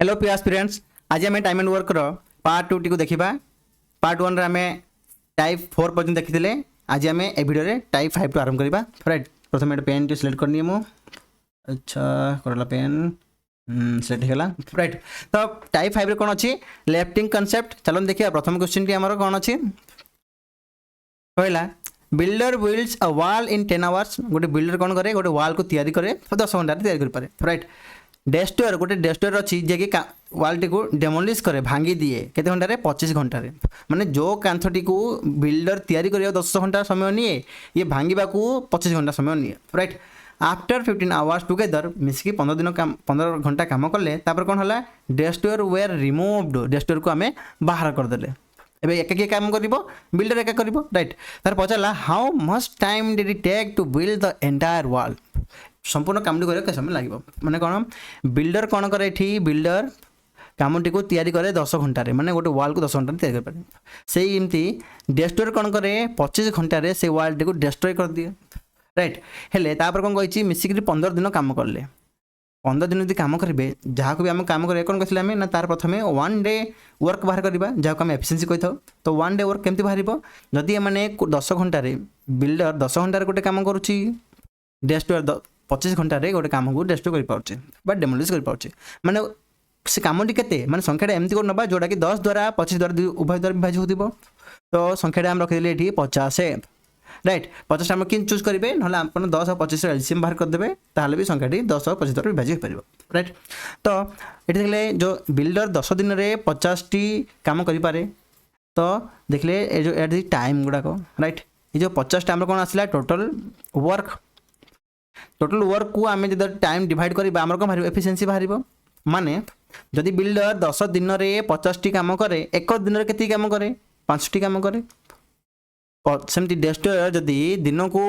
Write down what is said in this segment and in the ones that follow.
Hello प्रिय aspirants, आज आम time and work part 2 T देखा। पार्ट 1 आम टाइप 4 पर्यटन देखी। आज आम ए भिडियो टाइप 5 टू आरंभ करवा। राइट, प्रथम पेन टी सिलेक्ट करनी मु। अच्छा करला पेन सेट होगा। राइट, तो टाइप 5 कौन अच्छी लेफ्टिंग कनसेप्ट। चलो देखिए प्रथम क्वेश्चन टी आमर कौन अच्छी कहला builder builds a wall in 10 hours. गोटे बिल्डर कौन करे गोटे वॉल को तैयारी करे 10 घंटा तैयारी कर पारे। राइट, डेस्ट्रॉयर गोटे डेस्ट्रॉयर अच्छी जे कि वाल टी को डेमोलिश करे भांगी दिए केते घंटे 25 घंटे। माने जो कांथटी को बिल्डर तैयारी करिया 10 घंटा समय निए ये भांगा को 25 घंटा समय निए। राइट, आफ्टर 15 आवर्स टुगेदर मिसिकी 15 घंटा काम कले कौन है डेस्ट्रॉयर वेयर रिमूव्ड। डेस्ट्रॉयर को आम बाहर करदे। एबे एका किए काम करिवो बिल्डर एका करिवो। राइट, तार पचारा how much time did it take to build the entire wall. संपूर्ण कामटी करने समय लगे माने कौन बिल्डर कौन करे बिल्डर कामटी को तैयारी करे 10 घंटे माने गोटे वॉल को 10 घंटे तैयारी कर से एमती डेस्ट्रॉयर कौन करे 25 घंटे से वॉल टी को डेस्ट्रॉय कर दिए। राइट, हेले तापर कौन कही मिसिक 15 दिन काम कले 15 दिन यदि काम करेंगे जहाँ को भी आम काम करें कौन कहते हैं ना तार प्रथम 1 डे वर्क बाहर करवा जहाँ को आम एफिशिएंसी कही था। तो 1 डे वर्क केमती बाहर जदि मैंने 10 घंटे बिल्डर 10 घंटे गोटे काम करुच्ची डेस्ट्रॉयर 25 घंटे गोटे कम को डेस्ट्रॉय कर डेमोलिश कर माने से कमटी के माने संख्या एमती कर ना जोटा कि 10 द्वारा 25 द्वारा उभय द्वारा विभाजित हो। तो संख्या आम रखिदे ये 50। राइट, 50 आम कि चूज करेंगे ना आप 10 और 25 एलसीएम बाहर करदे ताहले भी संख्याटी 10 और 25 द्वारा विभाजित हो। राइट, तो ये देखले जो बिल्डर 10 दिन में 50 टी काम करें तो देखले ये जो टाइम गुड़ाक। राइट, ये जो 50 टाइम कौन आसला टोटल वर्क को आम जो टाइम डिवाइड करवा आम कौन बाहर एफिशिएंसी बाहर माने जदि बिल्डर 10 दिन में 50 टी काम करे एक दिन में केते काम करे 5 टी काम करे। सेमती डेस्ट्रॉयर जदि दिन को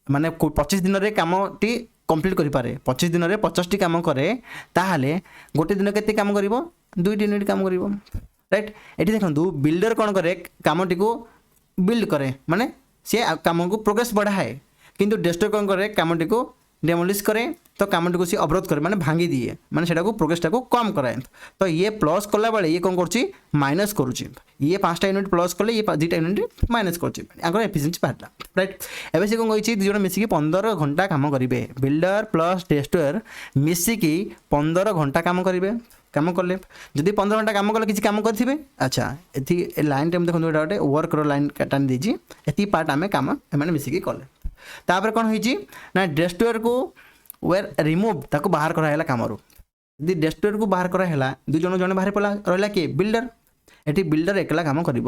माने 25 दिन में काम टी कंप्लीट करि पारे 25 दिन में 50 टी काम करे ताहले गोटे दिन केते काम करिवो 2 यूनिट काम करिवो। राइट, एठी देखंतु बिल्डर कौन करे कामटी को बिल्ड करे माने से काम को प्रोग्रेस बढ़ाए किंतु डेस्ट्रॉयर कौन करे कामटी को डेमोलिश करे तो कामटी को सी अवरोध करे माने भांगी दिए माने सेटा को प्रोग्रेसटा को कम कराए। तो ये प्लस कला बेले ये कौन करछि माइनस करुछि ये 5टा यूनिट प्लस कले ये 2टा यूनिट माइनस करछि आगर एफिशिएंसी बाहरला। राइट, एबे से कौन कहिछि दुजण मिसिकी 15 घंटा काम करिवे बिल्डर प्लस डेस्ट्रॉयर मिसिकी 15 घंटा काम करिवे। काम कले जदि 15 घंटा काम कले किसी काम करेंगे। अच्छा एथि लाइन टाइम देखो गोटे वर्क लाइन टानी देजी एति पार्ट आम काम एम मिसिकी कले तापर कौन होना डेस्ट्रॉयर को वेयर रिमूव ताको बाहर कराला कम यदि डेस्ट्रॉयर को बाहर कराला दुई जन जन बाहर पड़ा रहा किए बिल्डर एटी बिल्डर एकला काम कर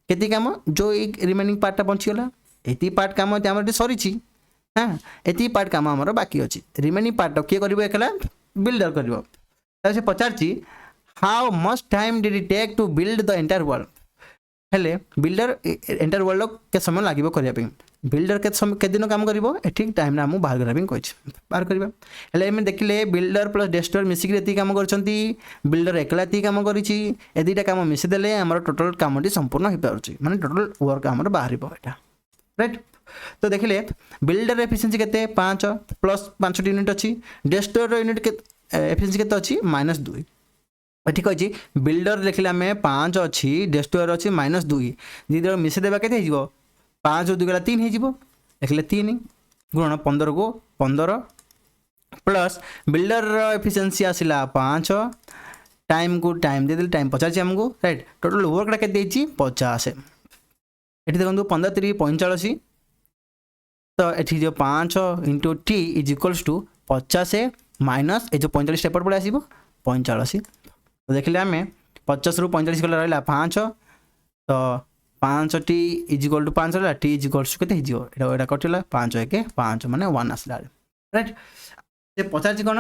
केती काम जो रिमेनिंग पार्टा बचीगला एति पार्ट काम आम सरी। हाँ, एति पार्ट काम आमर बाकी अच्छी रिमेनिंग पार्ट किए कर एकला बिल्डर कर से पचारची how much time did it take to build the entire world. हेले बिल्डर एंटायर वर्ल्ड के समय लगे करने बिल्डर के दिन काम कर ठीक टाइम आम बाहर करने कही बाहर करवा। हेले देखिले बिल्डर प्लस डेस्ट्रॉयर मिसिक काम कर बिल्डर एकला ये काम कर दुईटा काम मिशीदेले आम टोटाल कामटी संपूर्ण हो पारे माने टोटाल वर्क आम बाहर। राइट, तो देखिले बिल्डर एफिशिएंसी केते 5 प्लस 5 यूनिट अच्छी डेस्ट्रॉयर यूनिट के एफिशिएंसी केते अच्छी -2। ठीक अच्छे बिल्डर देखिले आम 5 अच्छी डेस्ट्रॉयर अच्छी -2 दुईटा मिशीदेवा के 5 और 2 गला 3 हो देखिले 3 गुण 15 को 15 प्लस बिल्डर एफिशिएंसी आसला 5 टाइम को टाइम दे टाइम 50 आमको। राइट, टोटल वर्कटा के 50 ये देखो 15 3 45 तो ये जो 5 into t is equals to 50 minus ये जो 45 स्टेप पड़े आसो 45। तो देखिले आम 50 रु 45 गला रहा 5 तो 5 टी इज इक्वल टू 5 रहा टी इज इक्वल्स टू के कटिला 5 1 5 माने 1 आसला। राइट, से पचार कौन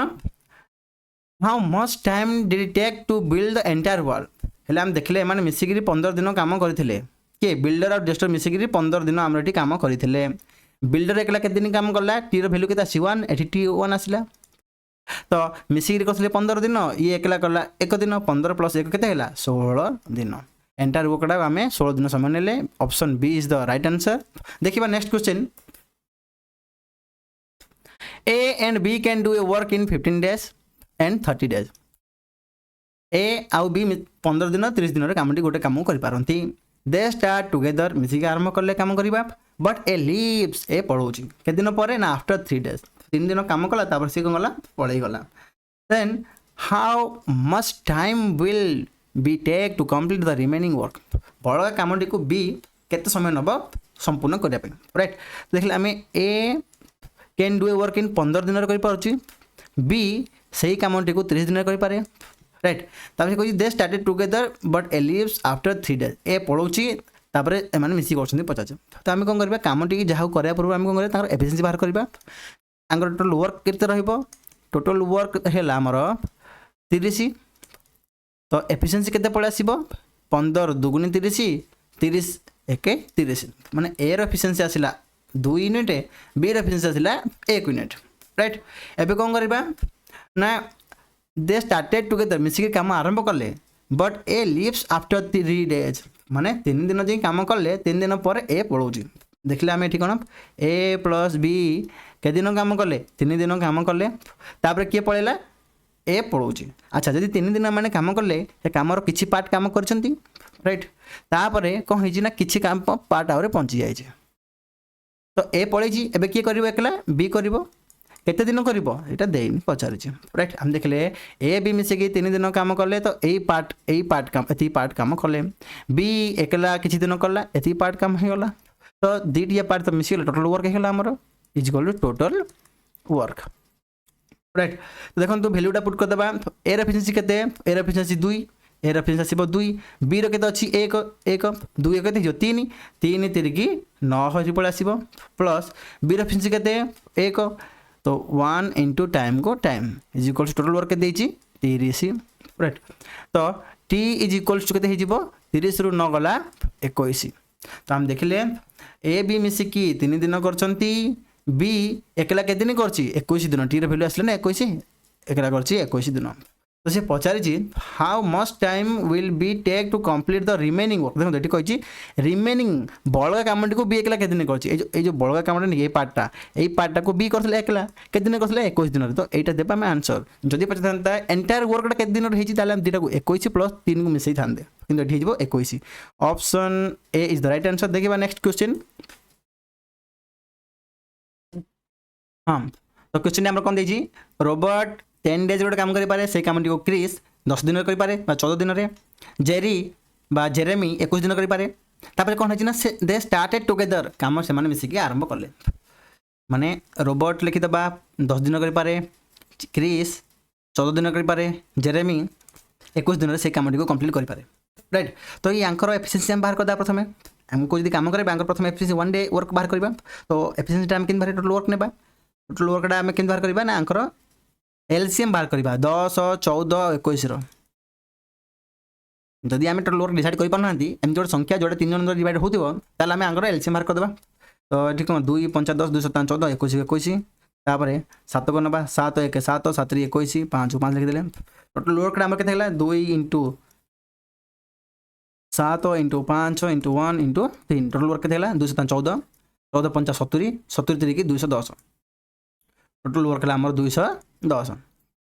how much time did it take to build the entire world. हेले आम देखिले माने मिसिकी 15 दिन काम करथिले के बिल्डर और डेस्ट्रॉयर मिसिकी 15 दिन आम एटी काम करथिले। बिल्डर एकला के दिन काम कला टी रो वैल्यू के 1 एटी टी 1 आसला तो मिसिकी कर 15 दिन ये एकला कला 1 दिन 15 प्लस 1 के 16 दिन एंटायर वर्कटा आम 16 दिन समय ने। Option B is the right answer. देखिए next question A and B can do a work in 15 days and 30 days. ए आउ बी 15 दिन 30 दिन कमटी गोटे कम करपारती दे स्टार्ट टुगेदर मिसिक आरंभ कले कम करवा बट ए लीव्स ए पलाऊँ के दिन पर ना आफ्टर 3 days 3 दिन कम कला तापर सी कौन गला पलैगला गला then how much time will be take to complete the remaining work बड़ा कमटी को बी केते समय नब संपूर्ण करने राइट देखिए आम A can do a work in 15 दिन कर बी सही कमटी को 30 दिन करें राइट तापर कही they started together but A leaves after 3 days ए पलाऊँ तापर एम मिसिक कर 50 तो आम कौन करवा कमटी जहाँ कराया पूर्व आम कौन कर एफिशिएंसी बाहर करवा टोटल वर्क केते रहिबो टोटल वर्क है आमर 30 तो एफिशिएंसी केते पळे आसीबो 15 दुगुनी 30 30 1 30 माने ए रो एफिशिएंसी आसिला 2 यूनिट बी रो एफिशिएंसी आसिला 1 यूनिट राइट एबे कोन करबा ना दे स्टार्टेड टुगेदर मिसिक काम आरंभ कले but A leaves after 3 days माने 3 दिन जे काम कले 3 दिन पर ए पळौची देखले आम ये कौन ए प्लस बी के दिन काम कले 3 दिन काम कले तापर किए पळेला ए पळौँ अच्छा जदि 3 दिन मैंने कम कले कमर किसी पार्ट कम कर राइट तापर कौन होना किसी काम पार्ट आगे पहुँची जाए तो ए पलैची एवं किए कर एकला बी कर केते दिन कर यहाँ देनी पचार राइट हम देखले ए बी मिसेक 3 दिन कम कले तो यही पार्ट काम ये पार्ट कम कले बी एकला किसी दिन कला ये पार्ट कम होगा तो दीटिया पार्ट तो मिसिक टोटल वर्क है आमर is equal to total work right तो देखो तो भैल्यूटा पुट करदे ए एफिशिएंसी केते ए एफिशिएंसी 2 ए एफिशिएंसी आसीबो 2 बी रो केते अछि 1 1 2 केते हो 3 3 तिरकी 9 होई पळे आसीबो प्लस बी रो एफिशिएंसी केते 1 तो 1 इनटू टाइम को time is equal to total work केते हिची 30 राइट तो टी इज इक्वल टू केते हिजिबो 30 रु 9 गला 21 तो हम देखले ए बी मिसिकी 3 दिन करचंती बी एकला के दिन कर 21 दिन टी भैल्यू आसले ना 21 एकला कर 21 दिन तो सी पचारि how much time will be take to complete the remaining work देखो ये कही रिमेनिंग बड़गा कामटी को बी एकला के दिन कर जो बड़गा कामटा नहीं पार्टा को बी करथिले एकला के दिन करथिले 21 दिन तो एटा देबा हम आंसर जदि पचारता एंटायर वर्कटा के दिन होईची ताले हम दुटा को 21 प्लस 3 को मिसई थांदे किंतु एठी हिजबो 21 option A is the right answer देखिबा नेक्स्ट क्वेश्चन हाँ तो क्वेश्चन आम कौन देखिए रोबोट 10 days गोटे काम करें से कमटी को क्रिस 10 दिन करें 14 दिन में जेरी बा जेरेमी 21 दिन करें कौन है से दे स्टार्टेड टुगेदर कम से मिसिक आरंभ कले माने रोबोट लिखिदबा 10 दिन करें क्रिस 14 दिन करें जेरेमी 21 दिन से कमटी को कंप्लीट करें राइट तो ये आंकर एफिशिएंसी हम बाहर करदा प्रथमे हमको जब कम करें प्रथम एफिशिएंसी 1 day वर्क बाहर करबा तो एफिशिएंसी टाइम किन बाहर टोटल वर्क नेबा टोटल वर्कटा आम के बाहर करवा ना आंकर एलसीएम बाहर करवा 10 14 21 जदि आम टोटल वर्क डिसाइड कर पाना एमती गोटे संख्या जोड़े 3 जन डिवाइड होती आम आंकर एलसीएम बाहर करदे तो ये कौन 2 5 10 2 7 14 21 21 तापर 7 को नवा 7 1 7 7 21 5 5 लिखिदे टोटल वर्कटा आम के 2 into 7 into 5 into 1 into 3 total work के 2 7 14 14 5 70 70 3 210 टोटल वर्क आमर 210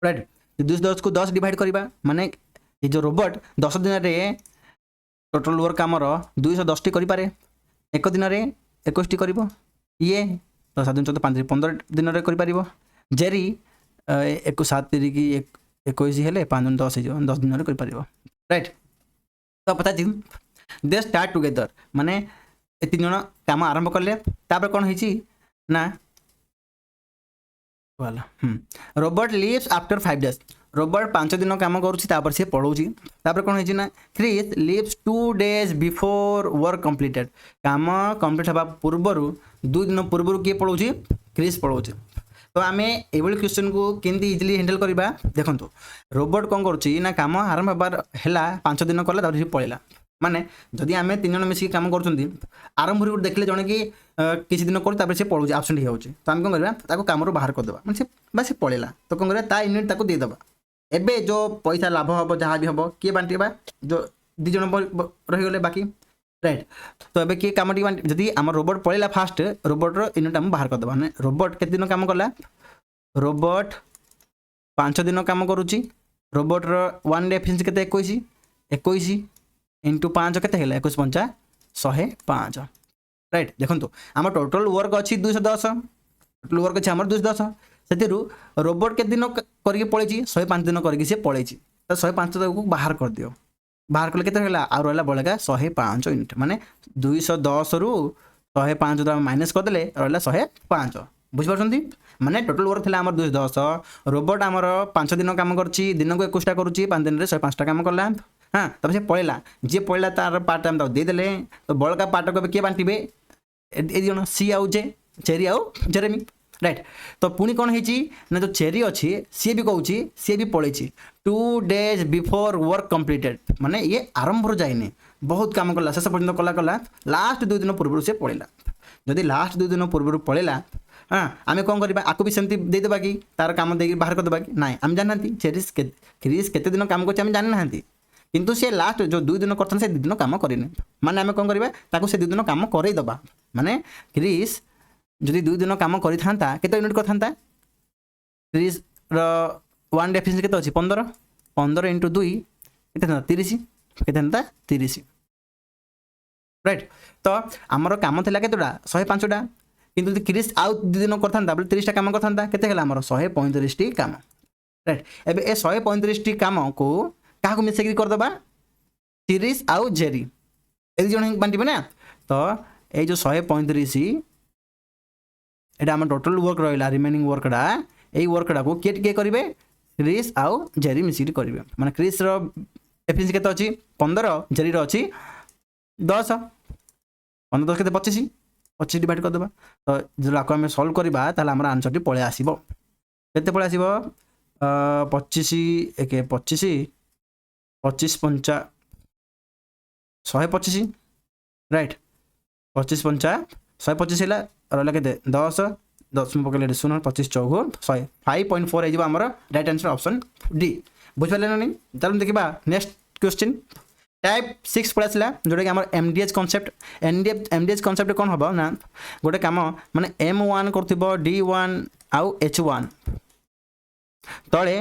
राइट 210 को 10 डिवाइड करवा माने ये जो रोबोट 10 दिन में टोटल वर्क आमर 210 टी करें एक दिन में 21 टी कर ये तो 7 14 5 15 दिन में कर जेरी 7 तिरिकी 21 हेले 5 10 10 दिन में कर राइट तो पता जी दे स्टार्ट टुगेदर माने 3 जन काम आरंभ कले तापर कौन है ना वाला robot leaves after 5 days robot 5 दिन काम करुँच सी पढ़ाऊँगी कौन है ना Chris leaves 2 days before work completed काम कंप्लीट हवा पूर्वर 2 दिन पूर्व किए पढ़ाऊँगी क्रिस पढ़ाऊँगी तो आम ये क्वेश्चन को केमती इजिली हैंडल करवा देखो रोबोट कौन करुँच काम आरंभ हबार है 5 दिन कला पलैला माने जदि आम 3 जन मिसिक काम कर आरंभ देखले जड़े कि किसी दिन कर सी पढ़ू आबसेंट हो तो आम कौन करवा कम बाहर करदे मैंने से पलैला तो कौन करवा यूनिट देदेबा एबे जो पैसा लाभ हम जहाँ भी हम किए बांटा जो 2 जन रहीगले बाकी राइट तो एबे किए कम जदि आम रोबोट पलैला फास्ट रोबोटर यूनिट आम बाहर करदे माने रोबोट केते दिन काम कला रोबोट 5 दिन काम करुच्ची रोबोटर वन डे एफिशिएंसी केते 21 इंटू 5 केते हेला 21 पंचा 105 राइट। देखंतु आम टोटल वर्क अच्छी 210 टोटल वर्क अच्छी आम 210 से रोबोट के दिन करके पड़े 105 दिन करके सी पड़े तो 105 को बाहर कर दियो बाहर कले केते होला आ रहला बळेगा 105 यूनिट माने 210 रु 105 माइनस कर देले रहला 105 बुझिपारछंती माने टोटल वर्क थिला हमर 210 रोबोट हमर 5 दिन काम करछि दिन को 21 टा करूछि 5 दिन रे 105 टा काम करला हां तब से पळेला जे पळेला तार पार्ट टाइम दे देले तो बळका पार्ट को के बांटीबे ए जण सी आउ जे चेरी आउ जेरेमी राइट। तो पुणी कौन है ना जो चेरी अच्छी सी भी कहूँ सी भी पड़े 2 days बिफोर वर्क कंप्लीटेड माने ये आरंभ जाइए बहुत काम कला शेष पर्यटन कला लास्ट 2 दिन पूर्व से पड़ेगा जदि लास्ट 2 दिन पूर्व पड़ेगा हाँ आम कौन करवा आपको भी सेमती देदेबा कि तार काम दे बाहर करदेबा कि ना आम जानना क्रिस केते दिन काम कर जानना किंतु सी लास्ट जो 2 दिन कर 2 दिन काम करें माने आम कौन करवा से 2 दिन काम करईदबा माने क्रिस जदि 2 दिन काम करता केते यूनिट करता क्रिस वन डे एफिशिएंसी केते अछि 15 इंटू 2 केते 30 केते 30 राइट। तो आमर काम थिला केतोडा 105 टा किंतु क्रिस आउ 2 दिन करता बोले 30 टा काम करता केते हला हमर 135 टी काम राइट। एबे ए 135 टी काम को का को मिसेक कर दबा क्रिस आउ जेरी ए जण बांटीबे ना तो ए जो 135 एटा हम टोटल वर्क रहा रिमेनिंग वर्कटा यही वर्कटा को किए करेंगे क्रिस आउ जेरी मिसिक करेंगे माने क्रिस एफिशिएंसी केते अछि 15 जेरी रो अछि 10 15 10 केते 25 डिवाइड कर देबा तो जो लाको हम सॉल्व करबा ताला हमर आंसर टी पळे आसीबो केते पळे आसीबो 25 एक 25 25 पंचा 125 राइट 25 पंचा 125 हैला रहला केते 10 10 में पकड़े 0 25 चौगुण 100 5.4 है आमर राइट आंसर ऑप्शन डी बुझिपारे ना नहीं। चलो देखा नेक्स्ट क्वेश्चन टाइप 6 पड़ा जोटा कि आम एमडीएच कॉन्सेप्ट एमडीएच कॉन्सेप्ट कौन हम ना गोटे कम माने M1 कर D1 आउ H1 तले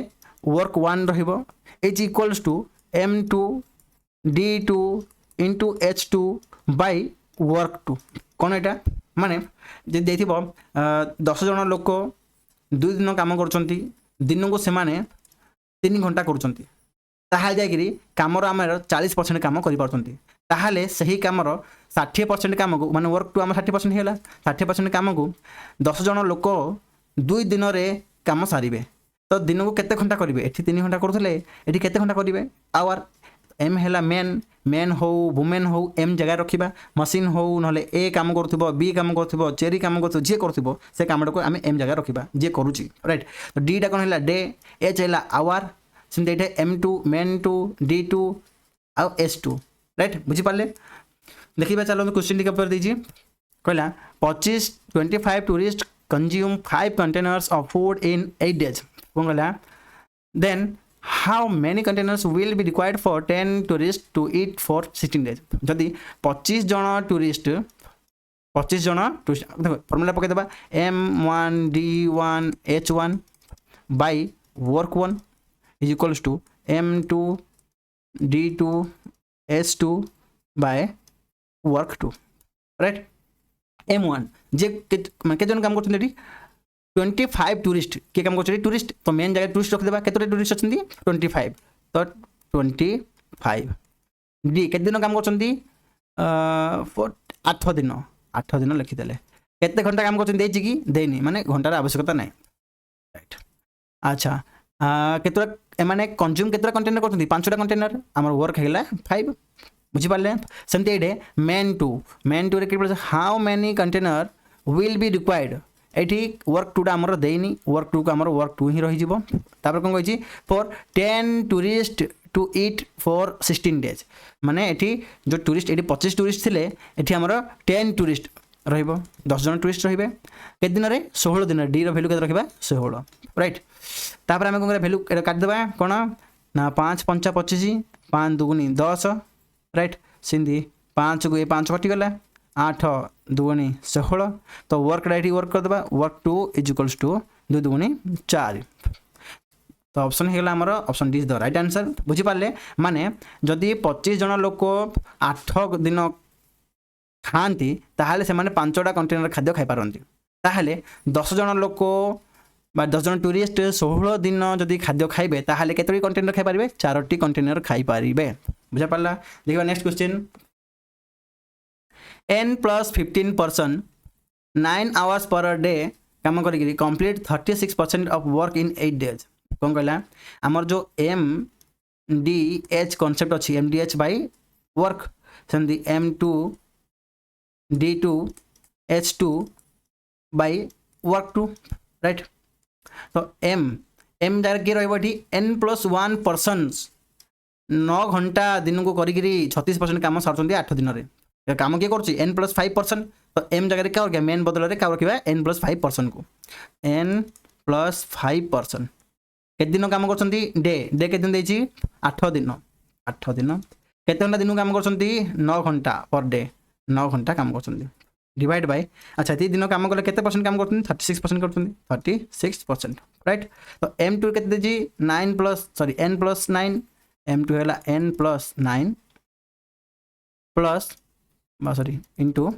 वर्क 1 रहिबो is equals to M2 D2 इंटू H2 बाय वर्क 2 कौन एटा माने जे देथिबो 10 जन लोक 2 दिन काम करछंती दिन को से माने 3 घंटा करछंती ताहा जायगिरी कामर आमर 40% काम करि पारछंती ताहाले सही कामर 60% काम को माने वर्क 2 आम 60% हेला 60% काम को 10 जन लोक 2 दिन रे काम सारिबे तो दिन को केते घंटा करिवे एठी 3 घंटा करथले एठी केते घंटा करिवे आवर एम है मेन हो वुमेन हो एम जगह रखा मशीन हो ना ए कम कर बी कम कर चेरी कम कर जी कर से कम को आम एम जगह रखा जी करुच्ची राइट। तो डी टा कौन है डे एच है आवर सेमती ये M2 मेन 2 D2 आउ S2 राइट बुझीपारे देखिए चलो क्वेश्चन टी पेपर दीजिए कहला 25 tourist consume 5 containers of food in 8 days कौन कहला then how many containers will be required for 10 tourists to eat for 16 days जदि 25 जन टूरिस्ट 25 जन टूरिस्ट देखो फॉर्मूला पके देबा M1 D1 H1 by work 1 is equals to M2 D2 S2 by work 2 right. M1 जे के जन काम करछन एठी 25 टूरिस्ट किए काम कर टूरिस्ट तो मेन जगह टूरिस्ट रखिदेबा केते टूरिस्ट अच्छी 25 तो 25 डी के दिन काम कर 8 दिन लिखिदेले केते घंटा काम कर कि देनी माने घंटार आवश्यकता नहीं राइट। अच्छा केतरा माने कंज्यूम केतरा कंटेनर कर 5टा कंटेनर आमर वर्क है 5 बुझीपारे सेमती ये मेन 2 रे how many container will be required एठी वर्क 2 आमर देनी वर्क 2 को आमर वर्क 2 ही रही कौन कही for 10 tourist to eat for 16 days माने एठी जो टूरिस्ट एठी 25 टूरिस्ट थिले एठी आमर 10 टूरिस्ट रहिबो 10 जन टूरिस्ट रहिबे के दिन रे 16 दिन डी रो वैल्यू के रखिबा 16 राइट। तापर हम कोन वैल्यू काट देबा कोन ना 5 5 25 5 दुगुनी 10 राइट सिंधी 5 को 5 कटि गला 8 दुगुनी 16 तो वर्क राइट वर्क कर देबा वर्क 2 इज इक्वल्स टू 2 दुगुनी 4 तो ऑप्शन होगा आमर option D is the right answer बुझीपारे माने जदि 25 जन लोक 8 दिन खाती ताहले से 5टा कंटेनर खाद्य खाई पारती ताहले 10 जन लोक 10 जन टूरिस्ट 16 दिन जदि खाद्य खाइबे ताहले केतोटी कंटेनर खाई पारिबे 4टी कंटेनर खाई पारिबे बुझा पारला। देखिबा next question n + 15% 9 hours per day काम करी complete 36% of work in 8 days कौन कहला आमर जो MDH कॉन्सेप्ट अच्छी MDH बाय वर्क सेमती M2 D2 H2 by work 2 right. तो M जगह किए रही n+1 पर्सन्स 9 घंटा दिन को करी 36% काम सारूँ 8 दिन में काम किए कर n+5%। तो m जगह क्या हो गया मेन बदल में क्या रखा n+5% को n+5% केते दिन काम कर डे केते दिन देछि 8 दिन केते घंटा दिन काम कर 9 घंटा पर डे 9 घंटा काम कर डिवाइड बाय अच्छा ये दिन काम कले केते परसेंट काम करते 36% करते 36% राइट। तो m2 केते देछि 9 n+9 m2 हैला n+9 plus sorry into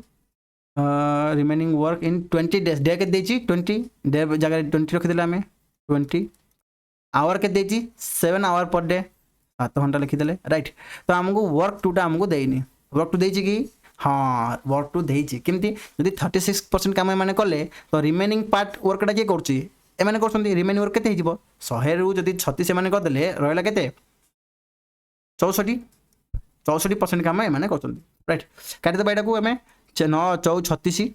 remaining work इन 20 days डे के देछि 20 डे जगह 20 रखिदेले आमे 20 आवर के देछि 7 आवर पर डे 7 घंटा लिखिदेले राइट। तो आमको वर्क 2टा आमको देइनी वर्क 2 देछि कि हाँ वर्क 2 देछि केमती यदि 36% काम माने कले तो रिमेनिंग पार्ट वर्कटा के करछि ए माने करछन्ती रिमेनिंग वर्क केते हिजिबो 100 रु यदि 36 माने कर देले रहला केते 64% काम माने करछन्ती राइट। काटी दबा एटा को हमें 9 4 36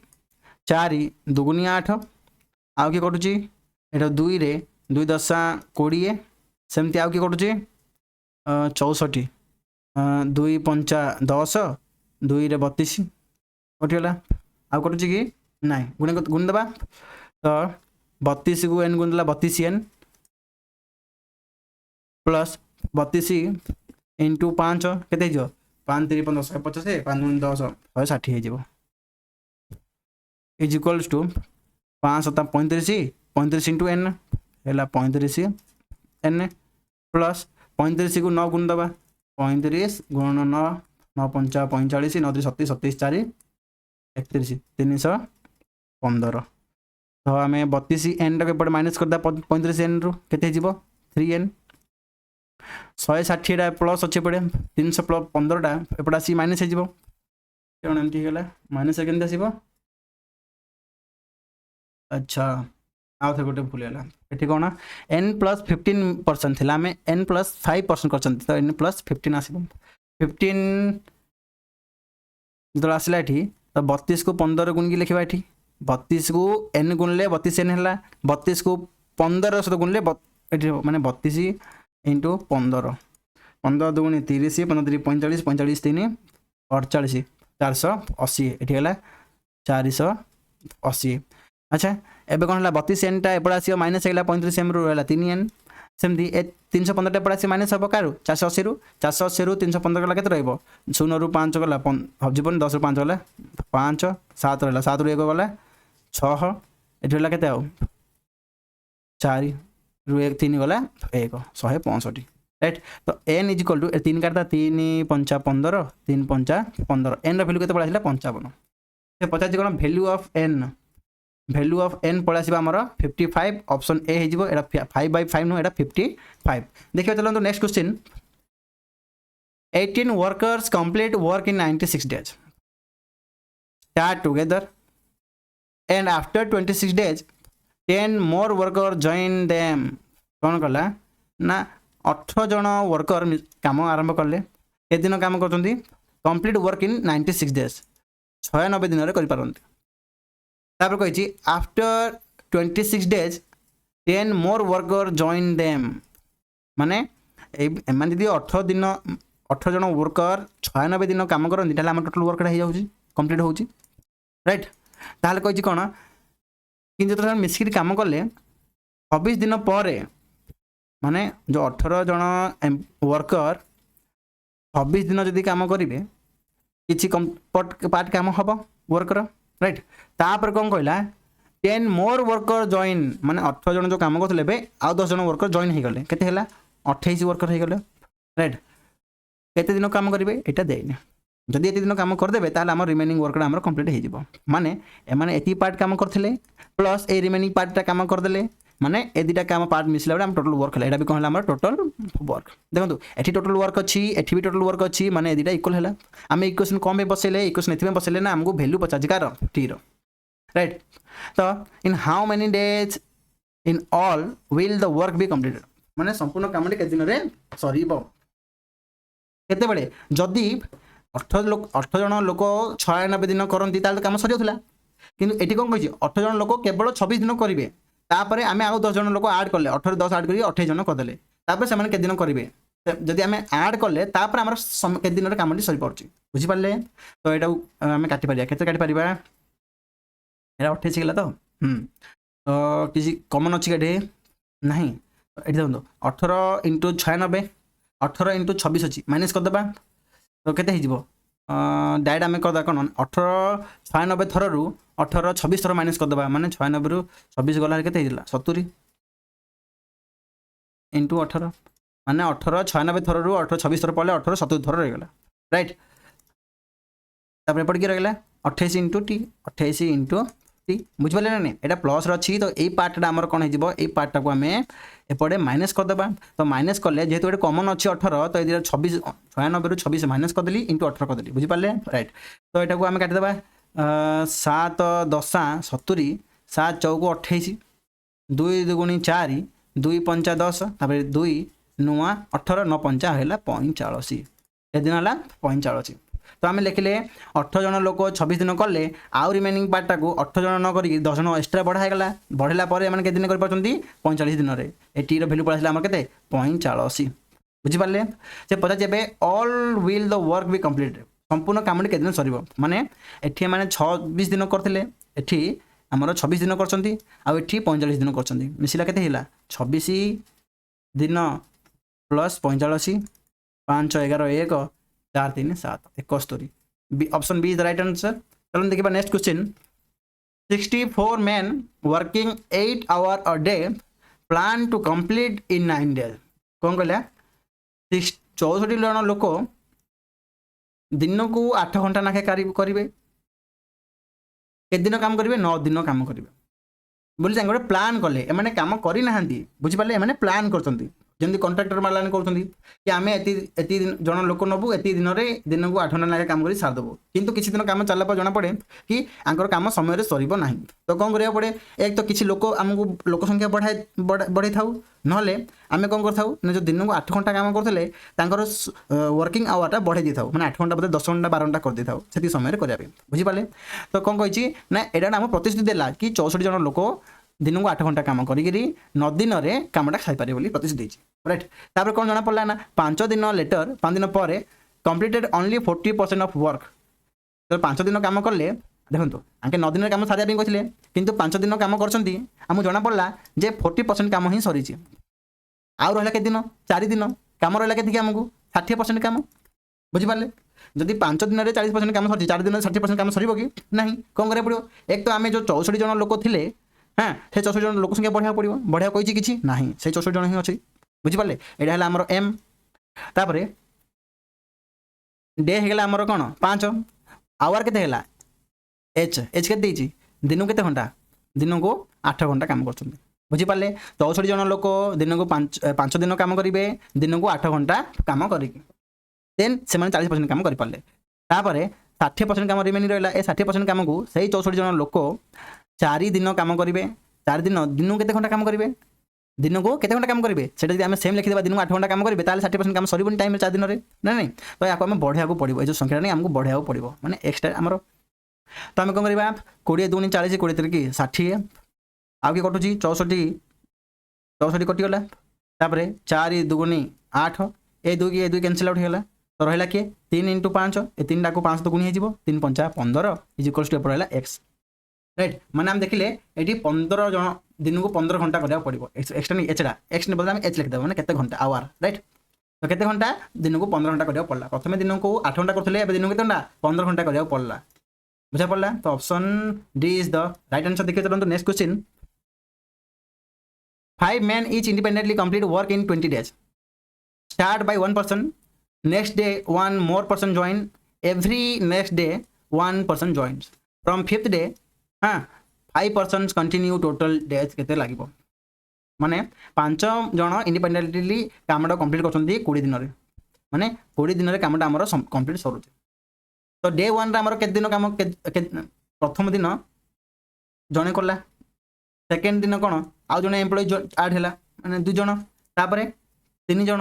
4 2 8 आउ कि कटुची एटा 2 रे 2 10 20 सेमती आउ कि कटुची 64 2 5 10 2 रे 32 कटिगला आउ कटुची कि नाइ गुण दबा तो 32 को n गुण दला 32 n प्लस 32 इंटू 5 केते जो 5 3 15 150 5 10 160 हो is equals to 5 7 35 35 into n है 35 n प्लस 35 को 9 गुण दबा 35 गुण 9 9 5 45 9 37 27 4 31 315 तो आम 32 n टाइम माइनस करदा 35 n रु केते जीवो 3n 160 प्लस अच्छे पड़े 315 एपटे आसी माइनस हो कौन एमती गला माइनस के आसो अच्छा आउ थे गोटे भूल गला ये कौन n+15% थी आम n+5% कर तो n+15 आस 15 जो आसला ये तो 32 को 15 गुण की लिखा ये 32 को n गुणले 32 n है 32 को 15 सहित गुणले माने 32 इंटू 15 15 दुगुणी 30 15 45 45 3 48 480 ये है 480 अच्छा एबे कौन है 32 n टा एपड़ा आस माइनस होगा 35 m रु 3 n सेमती 315 टा एपड़ा आस माइनस हम क्या 480 रु 315 गला के 0 रु 5 गला जीवन 10 रु 5 गला 5 7 रहा 7 रु 1 गला 6 ये के 4 रु 1 3 गला 1 165 राइट। तो n इज इक्वल टू 3 काटा 3 5 15 3 5 15 n भैल्यू के पड़ा 55 से पचास कौन भैल्यू ऑफ n पड़ा आमर 55 ऑप्शन ए हो 5/5 नुह 55 देखिए चलो next question 18 workers complete work in 96 days start together and after 26 days 10 more worker join them कौन कला ना 18 जन वर्कर काम आरंभ कले के दिन काम कर कंप्लीट वर्क इन 96 days 96 दिन कर कही आफ्टर 26 days 10 मोर वर्कर जॉइन देम माने एम जी 18 जन वर्कर 96 दिन काम करती टोटल वर्क हो कंप्लीट हो राइट। ताहले कही कौन कि जो मिसिक काम कले 26 दिन पर माने जो 18 जन वर्कर 26 दिन जदि काम करेंगे किसी पार्ट काम हम वर्कर राइट। तापर कौन कहला 10 मोर वर्कर जॉइन माने 18 जन जो काम करथिले बे आ 10 जन वर्कर जॉइन हे गले केते हला 28 वर्कर हे गले राइट केते दिन काम करिवे एटा देइने जदि एते दिन काम कर देबे ताले हमर रिमेनिंग वर्क हमर कंप्लीट हे जिवो माने ए माने एती पार्ट काम करथिले प्लस ए रिमेनिंग पार्ट ता काम कर देले माने ए दिटा काम पार्ट मिसला हम टोटल वर्क हला एटा भी कहला हमर टोटल वर्क देखंतु एठी टोटल वर्क अछि एठी भी टोटल वर्क अछि माने ए दिटा इक्वल हला हम इक्वेशन कम में बसेले इक्वेशन एथि में बसेले ना हमको value पचाज car T row right तो इन how many days in all will the work be completed माने संपूर्ण काम के दिन रे सरीबो केते बडे जदी 18 जन लोक 96 दिन करंती ताल काम सरियोथला किंतु एठी कोन कहछि 18 जन लोक केवल 26 दिन करिवे तापरे आमे आउ 10 जन लोक ऐड करले 18 10 ऐड करी 28 जन कर देले तापरे से माने के दिन करिवे जदि आमे ऐड करले तापरे हमर के दिन रे कामटी सरी पड़छि बुझि पाले तो एटा आमे काटि परिया केते काटि परिबा एटा 28 गेला तो तो किसी कॉमन अच्छी कटे नहीं ये देखो 18 इंटू 96 18 इंटू 26 अच्छी माइनस करदे तो केते डायरेक्ट आम करदे कौन 18 96 थर रु 18 26 थर माइनस करदे माने 96 रु 26 गला के 70 इंटू 18 माने 18 96 थर रु 18 26 थर पड़े 18 70 थर रहीगला राइट तापर एपट किए रहीगला 28 इंटू टी 28 इंटू बुझिपारे ना एटा प्लस रही तो यही पार्टा आमर कौन हो पार्टा को आम एपटे माइनस करदे तो माइनस कले जेहेतु गोटे कमन अच्छी 18 तो ये 26 96 रु 26 माइनस करदेली इंटू 18 करदेली बुझिपारे राइट तो यहाँ को आम काटिदेबा 7 10 70 7 चौक 28 2 2 4 2 5 10 तापर 2 नुआ 18 9 5 है 45 ए दिन है 45 तो आम लिखिले 18 जन लोक 26 दिन कले आउ रिमेनिंग पार्टा को 18 जन न करी 10 जन एक्सट्रा बढ़ाईगला बढ़ेला के दिन कर 45 दिन में ए टी रो वैल्यू पड़ा आम के 45 बुझिपारे से पचारे all will the work be complete संपूर्ण काम के दिन सर माने एठी माने 26 दिन करथिले एठी हमर 26 दिन करछंती आ एठी 45 दिन करछंती मिसिला केते हिला 26 दिन plus 45 5 11 1 4 3 7 71 option B is the right answer चलो देखिए next question 64 men working 8 hours a day plan to complete in 9 days कौन कहला 64 जन लोक दिन को 8 घंटा नाखे करेंगे के दिन काम करेंगे 9 दिन काम करेंगे बोली गोटे प्लान कले एमाने काम करना बुझिपारे एमाने प्लान कर जमी कंट्राक्टर माने कि आम एति जन लोक नबू एति दिन को 8 घंटा लागे काम कर सारदेबू किंतु किसी दिन काम चलला जना पड़े कि आंकर काम समय सर ना तो कौन करा पड़े एक तो किसी लोक आमको लोक संख्या बढ़ाई था ना आम कौन कर जो दिन को 8 घंटा काम करते वर्किंग आवर बढ़ाई दी था मैंने 8 घंटा बदले 10 घंटा 12 घंटा कर दी था से समय करने बुझिपारे तो कौन कही ना यहाँ आम प्रतिश्रुति देला कि 64 जन लोक दिन को 8 घंटा काम करी 9 दिन में कामटा खाईपारे प्रतिश्रुति देती राइट तापर कौन जना पड़ा ना 5 दिन लेटर 5 दिन पर कंप्लीटेड ओनली 40% ऑफ वर्क तो 5 दिन काम कले देखो आंके 9 दिन काम सारे कहते किंतु 5 दिन काम करमको जना पड़ा जे 40% काम ही सरी आउ रहा के दिन 4 दिन काम रहा के आमको 60% काम बुझिपारे जदि 5 दिन में 40% काम सर 4 दिन में 60% काम सर कि ना कौन करा पड़ो एक तो आम जो 64 जन लोक थे हाँ से 64 जन लोक संख्या बढ़िया पड़ो बढ़िया कही कि ना से 64 जन ही अच्छी बुझिपारे यहाँ है आमर एम तापर डे होगा आमर कौन 5 आवर के एच एच के दिन को घंटा दिन को 8 घंटा काम कर बुझिपारे 64 जन लोक दिन को 5 दिन काम करेंगे दिन को 8 घंटा काम करके देन से 40% काम करें तापर 60% काम रिमेनिंग रहा है 60% काम को सही 64 जन लोक 4 दिन काम करेंगे 4 दिन दिन को घंटा काम करेंगे दिन को केते घंटा काम करेंगे से आम सेम लिखिदेबा दिन को 8 घंटा काम करेंगे 60% काम सर टाइम 4 दिन में ना नहीं तो या आम बढ़िया पड़ो ये संख्या नहीं आमको बढ़िया पड़ो माने एक्सट्रा आमर तो आम कौन करवा 20 दूनी 40 20 3 60 आउ कि कटुची 64 कटिगला तापर 4 दुगुनी 8 ए 2 की ए 2 कैनसल आउट होगा तो रहा किए 3 इंटू 5 ए 3 को 5 तो गुणी हो 3 5 15 इज इक्वल्स टू रहा एक्स राइट माने हम देखिले ये 15 जन दिन को 15 घंटा करा पड़ो एक्सट्रा नहीं एचड़ा एक्स बदले आम एच लिखिदेव मैंने केते घंटा आवर राइट तो केते घंटा दिन को 15 घंटा करा पड़ा प्रथम दिन को 8 घंटा करते दिन को केते घंटा 15 घंटा करा पड़ा बुझा पड़ा। तो option D is the right answer. देखिए चलो next question. 5 men each independently complete work in 20 days. Start by one person. Next day one more person join. Every next day one person joins. From fifth day हाँ 5 persons continue. Total days केते लागिबो माने 5 जण independently कामटा complete करछन्ती 20 दिन रे माने 20 दिन रे कामटा हमर कंप्लीट सरुचे। तो डे 1 रे हमर केते दिन काम प्रथम दिन जणे करला सेकेंड दिन कोन आउ जणे एम्प्लॉय ऐड हैला माने 2 जण तापरे 3 जण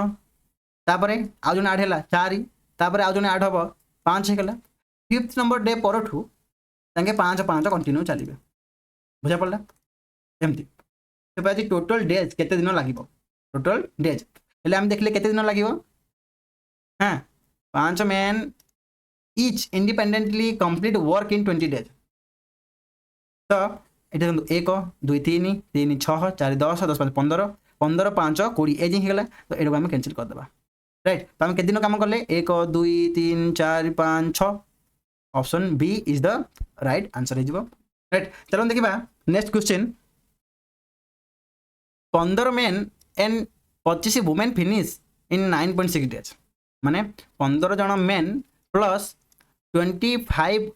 तापरे आउ जणे ऐड हैला 4 तापरे आउ जणे ऐड हबो 5 हैला। फिफ्थ नंबर डे परठू तांके 5 5 कंटिन्यू चलिबे। बुझा पड़ला एमती। तो पाजी टोटल डेज केते दिन लागिबो टोटल डेज हेले हम देखले केते दिन लागिबो हां 5 man each independently complete work in 20 days. तो এটা কিন্তু 1 2 3 3 6 4 10 10 5 15 15 5 20 ए जिं हेला। तो एडो हम कैंसिल कर देबा राइट। तो हम केते दिन काम करले 1 2 3 4 5 6 option B is the right answer हिजबो राइट। चलो देखिबा next question. 15 men and 25 women finish in 9.6 days माने 15 जण मेन प्लस 25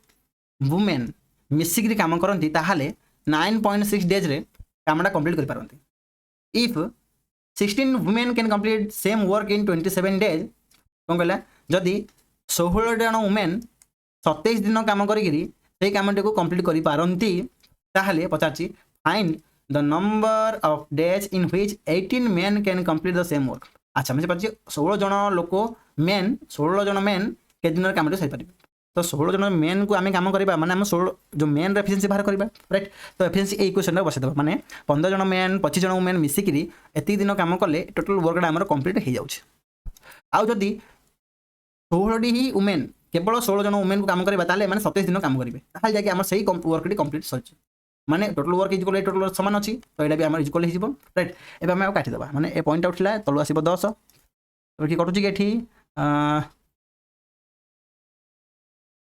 वुमेन मिसिक काम करती ताहाले 9.6 डेज रे कामटा कंप्लीट कर पारंती। If 16 women can complete same work in 27 days कोन कहला जदी 16 जण वुमेन 27 दिन काम करिगिरी सेही कामटे को कंप्लीट करि पारंती ताहाले पचारची find the number of days in which 18 men can complete the same work. अच्छा म्हणजे पची 16 जण लोक मेन 16 जण मेन के दिन कामटे सही पारिबे। तो 16 जन मेन को आम काम करवा माने आम 16 जो मेन एफिशिएंसी बाहर करवा राइट। तो एफिशिएंसी ए क्वेश्चन रे बसै देबा माने 15 जन मेन 25 जन मेन मिसिकिरी एति दिन काम कले टोटल वर्कटा हमर कंप्लीट हो जाउछ। आउ जदी 16 ही वुमेन केवल 16 जन वुमेन को काम करवा ताले माने 27 दिन काम करिवे ताले जाके हमर सही वर्कटी कंप्लीट सरछ माने total work is equal total समान अछि। तो एटा भी हमर इक्वल हि जिवो राइट। एबे हम काटि देबा माने ए पॉइंट उठला तलु आसीबो 10 तो की कटुची एठी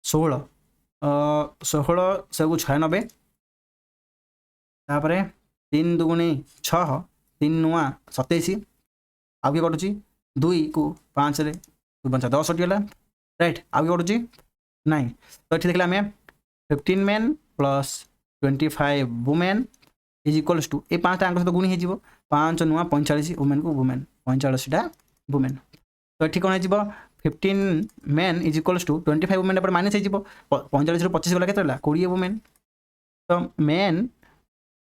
16 16 से 96 तापर 3 दुगुणी 6 3 नुआ 27 आउ कि कटुची 2 को 5 रे 2 5 10 हटिगला राइट। आउ कि कटुची नाइ। तो ये देखला हमें 15 men plus 25 women is equals to a 5 टांग सहित गुणी हे जिवो 5 नुआ 45 वुमेन को वुमेन 45 टा वुमेन। तो ये कौन हो 15 men is equals to 25 women पर माइनस हो 45 ରୁ 25 गला केते 20 वुमेन। तो मेन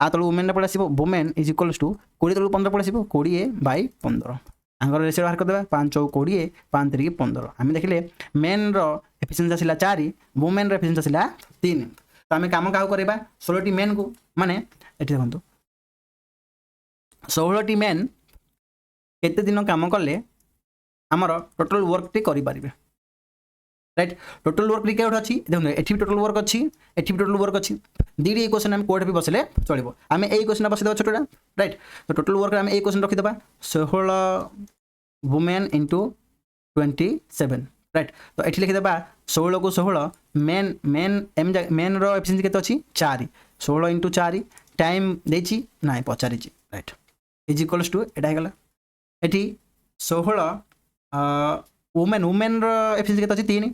आ तल वुमेन पड़े आसो वुमेन इज इक्वल्स टू 20 तल 15 पड़े आसो 20/15 आंगर रेशियो बाहर कर देबा 5 × 20 5 × 15 आम देखले मेन रो एफिशिएंसी आसिला 4 वुमेन रो एफिशिएंसी आसिला 3। तो आम काम का करबा 16 टी मेन को माने एठी देखंतु 16 टी मेन केते दिन काम करले आमर टोटल वर्क टी करि पारिबे राइट। टोटल वर्क टी केउठ अछि देखो एठी टोटल वर्क अछि एठी टोटल वर्क अछि दीडी क्वेश्चन हम कोड भी बसले चलिबो आमे एई क्वेश्चन बसि देबा छोटटा राइट। तो टोटल वर्क हम एई क्वेश्चन रखि देबा 16 वुमेन इनटू 27 राइट। तो एठी लिखि देबा 16 को 16 मेन मेन एम मेन रो एफिशिएंसी केते अछि 4 16 * 4 टाइम देछि नाइ पचारिछि राइट इज इक्वल्स टू एटा हेगला एठी 16 वुमेन वुमेन रो एफिशिएंसी केते अछि 3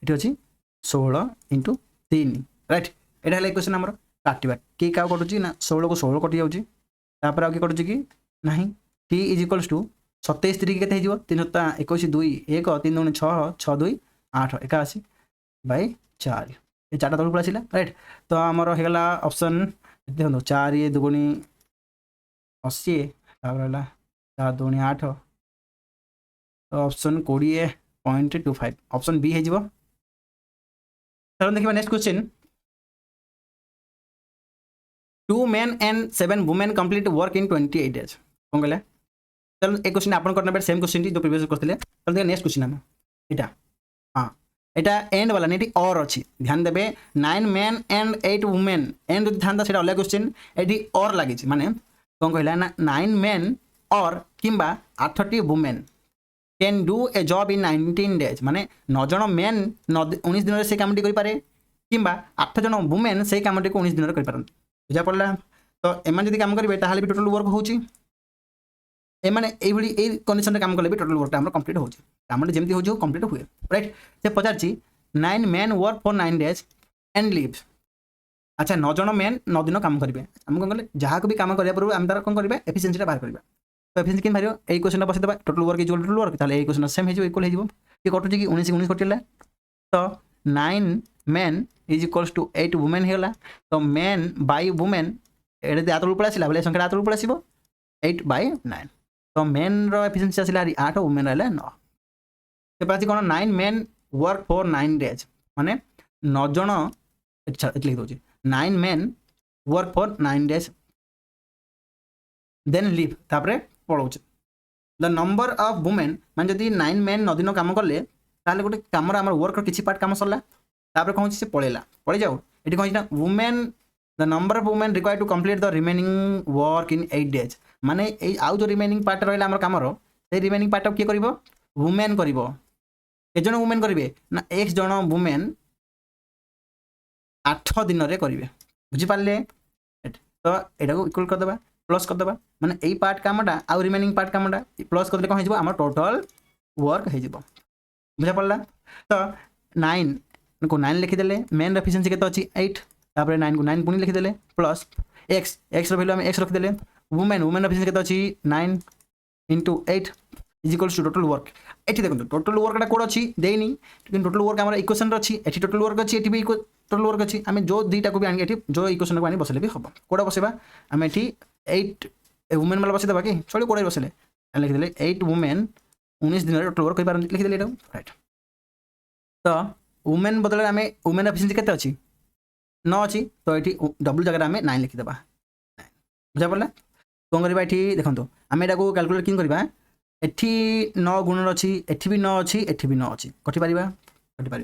एठी अछि 16 * 3 राइट। एटा हला क्वेश्चन हमर काटिबा की का कटुची ना 16 को 16 कटि जाउची तापर आ की कटुची की नाही t इज इक्वल्स टू 27 3 केते हिजो 3 * 21 2 1 3 2 6 6 2 8 81/4 ए चारटा तळु पळासिला राइट। तो हमर हेगला ऑप्शन देखो 4 * 2 = 80 तापर हला 4 2 = 8 ऑप्शन 20.25 ऑप्शन बी हेजिबो। चलो देखिबा next question 2 men and 7 women complete work in 28 days कोन गले। चलो एक क्वेश्चन आपन करना बेट सेम क्वेश्चन जो प्रीवियस करथिले। चलो देखिबा नेक्स्ट क्वेश्चन हम एटा हां एटा एंड वाला नेटी और अछि ध्यान देबे 9 men and 8 women एंड ध्यान दा सेटा अलग क्वेश्चन एटी और लागि छि माने कोन कहला ना 9 men और किंबा 8टी women can do a job in 19 days माने 9 जण मेन 19 दिन रे से कामटी करि पारे किंबा 8 जन वुमेन से कामटी को 19 दिन कर पारंती बुझा पड़ला तो एमान जदि काम करेंगे ताहले भी टोटल वर्क होची एमाने एभली ए कंडीशन रे काम कले भी टोटल वर्क हमर कंप्लीट होची कामटी जेमती होची कंप्लीट हुए राइट से पचारची 9 men work for 9 days and leave अच्छा 9 जन मेन 9 दिन काम करेंगे हम कौन कले जहाँ को भी काम करिया पूर्व हम तार कौन करिबा एफिशिएंसी बाहर करिबा तो एफिशिएंसी किन बाहर ए क्वेश्चन बसै देबा total work equal total work ताले ए क्वेश्चन सेम हे जो इक्वल हे जो कि कटुची कि 19 19 कटिला तो 9 men is equals to 8 women हेला तो men बाय वुमेन एडे आतल पळा आसिला बले संख्या आतल पळा आसीबो 8/9 तो मेन रो एफिशिएंसी आसिला 8 वुमेन रहला 9 से पाछि कोन 9 men वर्क फॉर 9 days माने 9 जन लिख दोची 9 men work for 9 days then leave तापरे पळौछ द नंबर ऑफ वुमेन माने जदी 9 men 9 दिन काम करले ताले गोटे कामर हमर वर्क किछि पार्ट काम सरला तापरे कहूँ से पळेला पळै जाऊ एठी कहूँ ना women the number of women required to complete the remaining work in 8 days माने ए आउ जो रिमेनिंग पार्ट रहला हमर कामर से रिमेनिंग पार्ट के करिवो वुमेन करिवो के जन वुमेन करिवे ना x जन वुमेन 8 दिन रे करिवे बुझी पाले तो एटा को इक्वल कर देबा प्लस कर देबा माने एई पार्ट कामटा आउ रिमेनिंग पार्ट कामटा प्लस कर देले कोन हे जबो हमर टोटल वर्क हे जबो बुझा पड़ला तो 9 को 9 लिखि देले मेन एफिशिएंसी केते अछि 8 तापर 9 को 9 पुनी लिखि देले प्लस x रो वैल्यू हम x रख देले वुमेन एफिशिएंसी केते अछि 9 into 8 is equals to total work एठी देखो टोटल वर्कटा कोड अछि देइनी लेकिन टोटल वर्क हमर इक्वेशन रो अछि एठी टोटल वर्क अछि एठी भी टोटल वर्क अछि हमें जो दुईटा को भी आनी एठी जो इक्वेशन को आनी बसले भी हबो कोडा बसेबा हम एठी 8 वुमेन वाला बसे देबा कि सॉरी कोडा बसले लिख देले 8 वुमेन 19 दिन रे टोटल वर्क कइ पारन लिख देले एटा राइट तो वुमेन बदले हमें वुमेन एफिशिएंसी केते अछि 9 अछि तो एठी डबल जगह हमें 9 लिखि देबा बुझा पड़ला कोन करबा एठी देखंतो हम एटा को कैलकुलेट किन करबा एठी 9 गुणन अछि एठी भी 9 अछि एठी भी 9 अछि कटि परिबा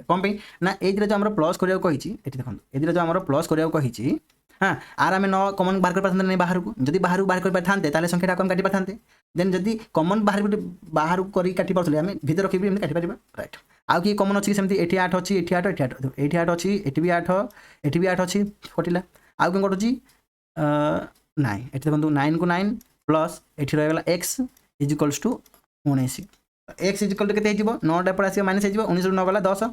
कोन पे ना ए दिरे जो हमर प्लस करिया कहिछि एठी देखंतो ए दिरे जो हमर प्लस करिया कहिछि हां आर हमें 9 कॉमन बाहर कर पाथांते नै बाहर को जदी बाहर को बाहर कर पाथांते ताले संख्याटा कम काटि पाथांते देन जदी कॉमन बाहर करी काटि परसले हमें भीतर रखि भी हम काटि परिबा राइट आउ कि कॉमन अछि सेमति एठी 8 अछि एठी 8 एठी 8 एठी 8 अछि एठी भी 8 अछि कटिला आउ कि कटुची 9 एठी देखंतो 9 को 9 प्लस एठी रह गेला x is equals to 19 x is equal to केते हिजिबो 9 टा पर आसी माइनस हिजिबो 19 रो 9 गला 10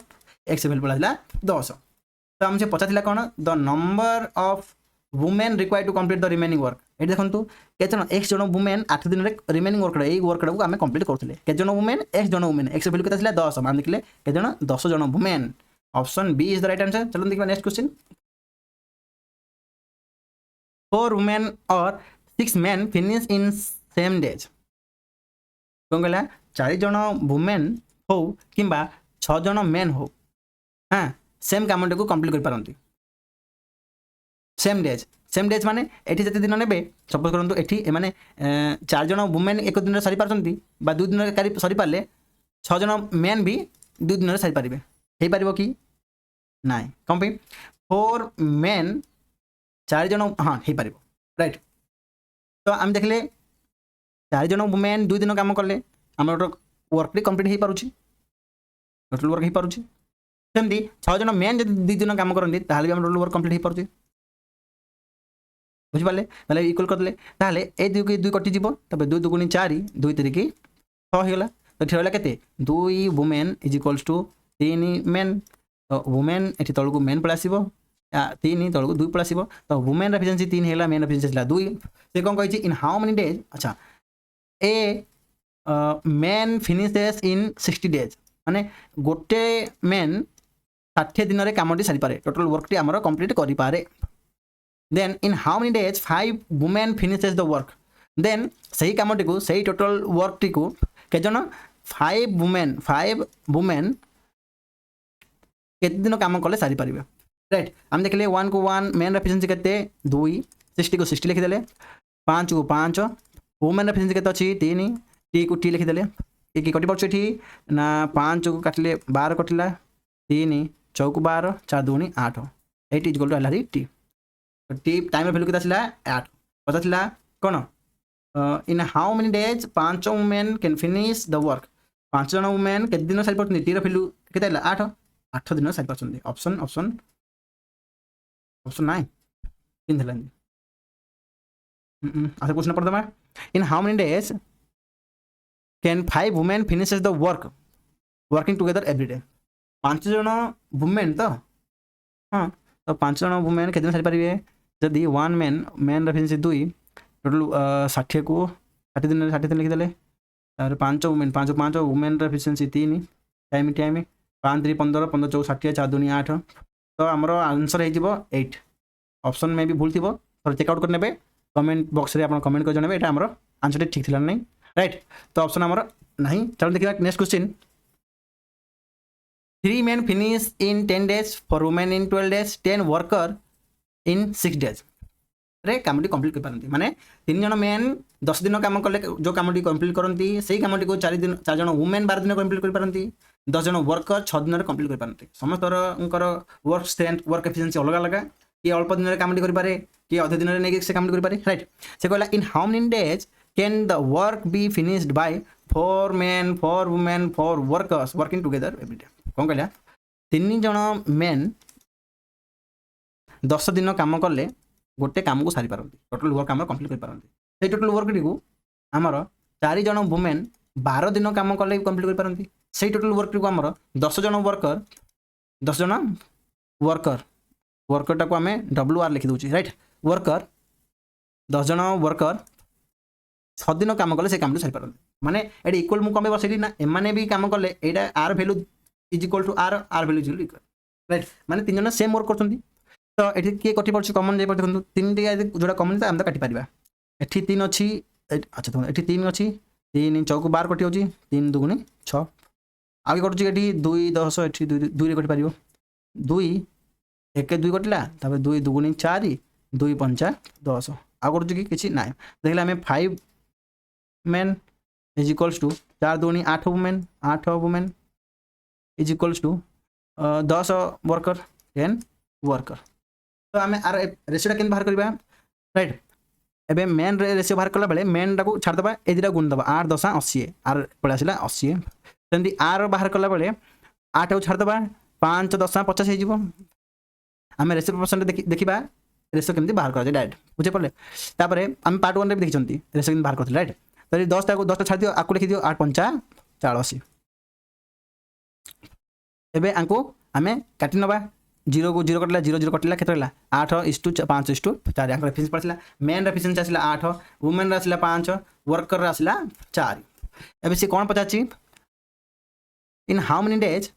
x वैल्यू पळाला 10 तो हमसे पचाथिला कोन the number of women required to complete the remaining work एठी देखंतु केतन x जन वुमेन 8 दिन रे रिमेनिंग वर्क ए वर्क को हमें कंप्लीट करथले के जन वुमेन x जन वुमेन x वैल्यू केते थिला 10 मान लिखले के जन 10 जन women option B is the right answer चलो देखबा next question 4 women or 6 men finish in same days कौन कहला 4 जन वुमेन हो किंबा 6 जन मेन हो हाँ सेम काम को कंप्लीट कर पारंती सेम डेज माने एठी जते दिन नेबे सपोज करंतु एठी ए माने 4 जन वुमेन एक दिन रे सारी पारछंती बा 2 दिन रे सारी पारले 6 जन मेन भी 2 दिन रे सारी पारिबे हे पारिबो कि नाइ कम पे 4 मेन 4 जन हां हे पारिबो राइट तो हम देखले 4 जन वुमेन 2 दिन काम करले हमर वर्क भी कंप्लीट हे पारुची टोटल वर्क हे पारुची सेमती 6 जन मेन जदी 2 दिन काम करंती ताहाले भी हम टोटल वर्क कंप्लीट हे पारुची बुझी पाले ताले इक्वल करले ताले ए 2 के 2 कटि जीवो तबे 2 2 गुणी 4 2 3 की 6 हे गला तो ठेला केते 2 women is equals to 3 men तो वुमेन एठी तळ को मेन पळासीबो 3 तळ को 2 पळासीबो तो वुमेन एफिशिएंसी 3 हेला मेन एफिशिएंसी ला 2 से कोन कहि छि इन हाउ मेनी डेज अच्छा ए मेन फिनिशेस इन 60 डेज माने गोटे मेन 60 दिन रे कामटी सारी पारे टोटल वर्क टी हमर कंप्लीट करि पारे then in how many days 5 women finishes the work then सही कामटी को सही टोटल वर्क टी को के जन 5 women केते दिन काम करले सारी पारिबे राइट हम देखले 1 को 1 मेन एफिशिएंसी केते 2 60 को 60 लिखि देले 5 को 5 वुमेन एफिशिएंसी केते अछि 3 टी को टी लिखि देले ए की कटि पड़छ एठी ना 5 को काटले 12 कटिला 3 चौक 12 4 2 8 8 इज इक्वल टू एलआर टी टी टाइम वैल्यू कितना थिला 8 पता थिला कोन in how many days 5 women can finish the work 5 जन वुमेन के दिन सारी परछन टी रो वैल्यू कितना 8 दिन सारी परछन ऑप्शन ऑप्शन 9 किन थिला अच्छा क्वेश्चन पढ़ दमा इन how many days can 5 women finishes the work working together every day 5 जन वुमेन तो हाँ तो 5 जन वुमेन केते दिन सारी पारिबे जदि 1 मैन एफिशिएंसी 2 टोटल 60 को 60 दिन लिखिदेले तार 5 वुमेन 5 वुमेन एफिशिएंसी 3 टाइम 5 3 15 15 4 60 4 2 8 तो आमर आंसर हो 8 ऑप्शन में भी भूल थी थोड़ा चेकआउट करने कमेंट बॉक्स रे आप कमेंट कर जनबे एटा आमर आंसर ठीक थिला नहीं राइट तो ऑप्शन आमर नहीं चलो देखिए next question 3 men finish in 10 days for women in 12 days 10 worker in 6 days रे कामटी कंप्लीट कर पारंती माने 3 जन मेन 10 दिन काम कले जो कामटी कंप्लीट करंती सेही कामटी को 4 जन वुमेन 12 दिन कंप्लीट कर पारंती 10 जन वर्कर 6 दिन कंप्लीट कर पारंती समस्त वर्क स्ट्रेंथ वर्क एफिशिएंसी अलग अलग कि अल्प दिन कामटी कर पारे कि अध दिन ने से कामटी कर पारे राइट से कहला in how many days can the work be finished by 4 men 4 women 4 workers working together every day कौन कहला 3 जन मेन 10 दिन काम कले गोटे काम को सारी पारंती टोटल वर्क आम कंप्लीट कर पारंती से टोटल वर्क टी को आमर 4 जन वुमेन 12 दिन काम कले कंप्लीट कर पारंती से टोटल वर्क टी को आमर 10 जन वर्कर 10 जन वर्कर वर्कर टाको आम WR लिखि दउची राइट वर्कर 10 जन वर्कर 6 दिन काम कले से काम सारी पारंती माने एडी इक्वल मु कमे बसैली ना एमाने भी काम कले एटा r value is equal to r r value is equal right माने 3 जन सेम वर्क करछंती तो एठी के कटि पड़छ कॉमन जे पड़ देखंतु 3 टी जोडा कॉमन हम तो काटि पारिबा एठी 3 अछि अच्छा तो एठी 3 अछि 3 चौक 12 कटि होची 3 2 6 आगे कटुची एठी 2 10 एठी 2 रे कटि पारिबो 2 1 2 कटिला तापर 2 2 4 2 5 10 आ कटुची कि किछि नाय देखला हमें 5 men is equals to 4 2 8 women is equals to 10 worker 10 worker तो आम आर रेशियो केन बाहर करबा राइट एबे मेन रेशियो बाहर कला बेले मेन टाको छाड़ दबा ए दिरा गुण दबा 8 10 80 आर पळे आसिला 80 तंदी आर बाहर कला बेले 8 को छाड़ दबा 5 10 50 हे जिवो आम रेशियो परसेंट देखिबा रेशियो केमती बाहर करा डायरेक्ट बुझे पड़ले तापरे हम पार्ट 1 रे भी देखिचंती रेशियो केन बाहर करथि राइट तो 10 टा को 10 टा छाड़ दियो आकु लिखि दियो 8 5 40 एबे आंको आमे काटि नबा 0 को 0 कटला 0 0 कटला केते रहला 8:5:4 आंको एफिशिएंसी पड़ला मेन एफिशिएंसी आसिला 8 वुमेन आसिला 5 वर्कर आसिला 4 एबे से कोन पचाची in how many days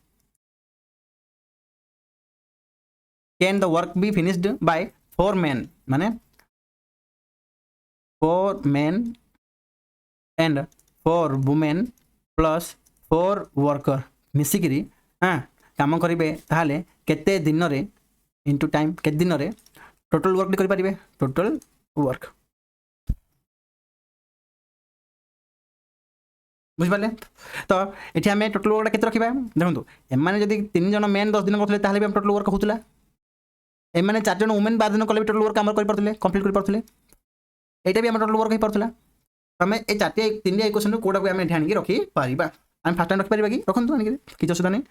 can the work be finished by 4 men माने 4 men and 4 women plus 4 worker मिसिकिरी हाँ काम करेंगे ताहले केते दिन रे इंटू टाइम केते दिन रे टोटल वर्क कर पारिबे टोटल वर्क बुझ पाले तो एठी हमें टोटल वर्क केते रखिबा देखंतु एमाने जदी 3 जन मेन 10 दिन करथले ताहले भी हम टोटल वर्क होतला एमाने 4 जन वुमेन 12 दिन कले टोटल वर्क हम कर परथले कंप्लीट कर परथले एटा भी हम टोटल वर्क ही परथला हमें ए चारटे 3 इक्वेशन कोडा को हमें ध्यान के रखी पारिबा हम फास्ट टाइम रख पारिबा कि रखंतु आनी कि असुविधा नहीं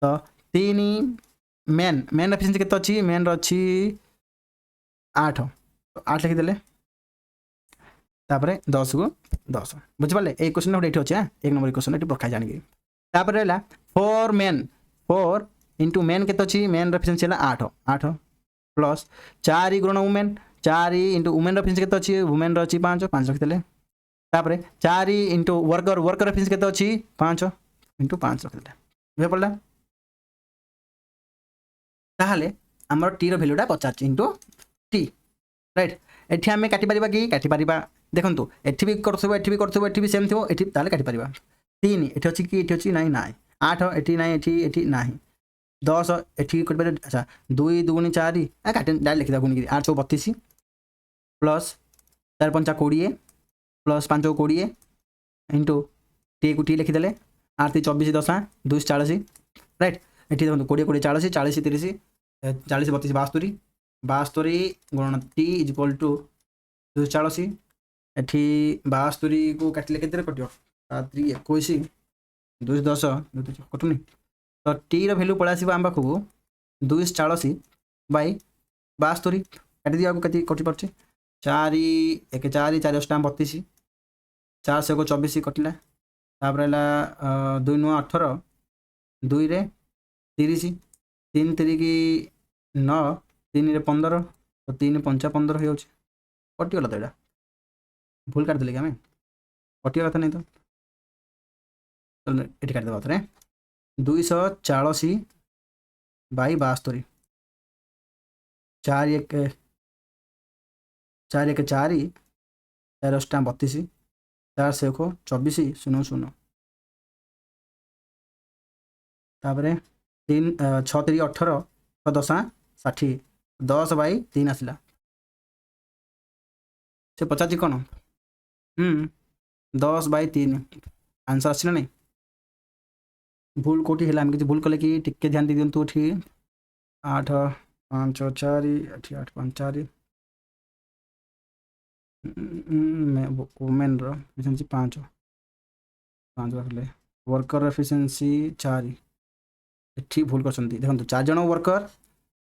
तो 3 मेन एफिशिएंसी केते अछि मेन अछि 8 तो 8 लिखि देले तापरे 10 को 10 बुझ पाले ए क्वेश्चन एठी अछि एक नंबर क्वेश्चन एठी प्रखा जानि तापरे हला 4 मेन 4 इनटू मेन केते अछि मेन एफिशिएंसी हला 8 8 प्लस 4 गुणन वुमेन 4 इनटू वुमेन एफिशिएंसी केते अछि वुमेन अछि 5 5 रखि देले तापरे 4 इंटू वर्कर एफिशिएंसी केते अछि 5 इंटू 5 रखिले बुझे पड़ला ताहले हमर टी रो वैल्यूटा 50 इंटू टी राइट एठी हमें काटि परिबा कि काटि परिबा देखंतु एठी भी करथबो एठी भी सेम थिबो एठी ताले काटि परिबा 3 एठी अछि कि एठी अछि नाही नाही 8 एठी नाही एठी नाही 10 एठी कर परिबा अच्छा 2 2 4 आ काटि डाल लिखि दा गुण 8 32 प्लस 4 5 20 प्लस 5 20 इंटू टी को टी लिखिदेले 8 24 10 2 40 राइट एठी देखो 20 20 40 40 30 40 32 72 72 गुणन टी इज इक्वल टू 2 40 एठी 72 को काटले केते कटियो 3 21 2 10 कटुनी तो टी रो वैल्यू पळा आसीबा हम पाखु 2 40 बाय ବାସ୍ତୋରି କାଟିଦିଅ ଆକୁ କେତେ କଟି ପାରୁଛି 4 1 4 4 ଅଷ୍ଟା 32 4 ସେ 24 କଟିଲା ତାପରେ ହେଲା 2 9 18 2 ରେ 30 3 3 की 9 3 रे 15 तो 3 5 15 हो कटिगला तो यहाँ भूल काटिदेले कि आम कटिया कथा नहीं तो चलो ये काटिदेवा थे 240 बाई 72 4 1 4 1 4 4 अष्टा 32 4 से 24 0 0 तापर 3 6 3 18 10 60 10 बाई 3 आसला से पचार कौन 10 बाई 3 आंसर आसला नहीं भूल कौटी है किसी भूल कले कि टिके ध्यान दे दिंतु एठी 8 5 4 एठी 8 5 4 वुमेन रो एफिशिएंसी 5 रखले वर्कर एफिशिएंसी 4 एठी भूल करछंती देखंतु 4 जण वर्कर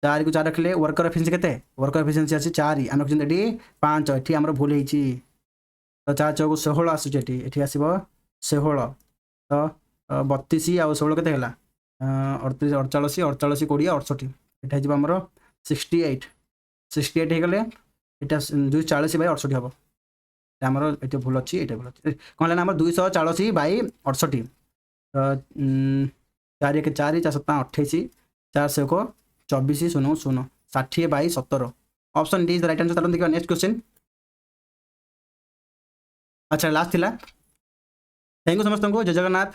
4 को 4 रखले वर्कर एफिशिएंसी केते वर्कर एफिशिएंसी आसी 4 हम रखछन एठी 5 एठी हमर भूल हेची तो 4 चौको 16 आसुछ एठी एठी आसीबो 16 तो 32 आउ 16 केते हला 38 48 48 20 68 एटा जिबा हमर 68 68 हे गले एटा 240 बाय 68 हबो हमर एटे भूल अछि एटे भूल अछि कोन हला हमर 240 बाय 68 4 1 4 4 7 28 4 से 24 0 0 60 by 17 option D is the right answer चलो देखिए नेक्स्ट क्वेश्चन अच्छा लास्ट थिला थैंक यू समस्त को जय जगन्नाथ।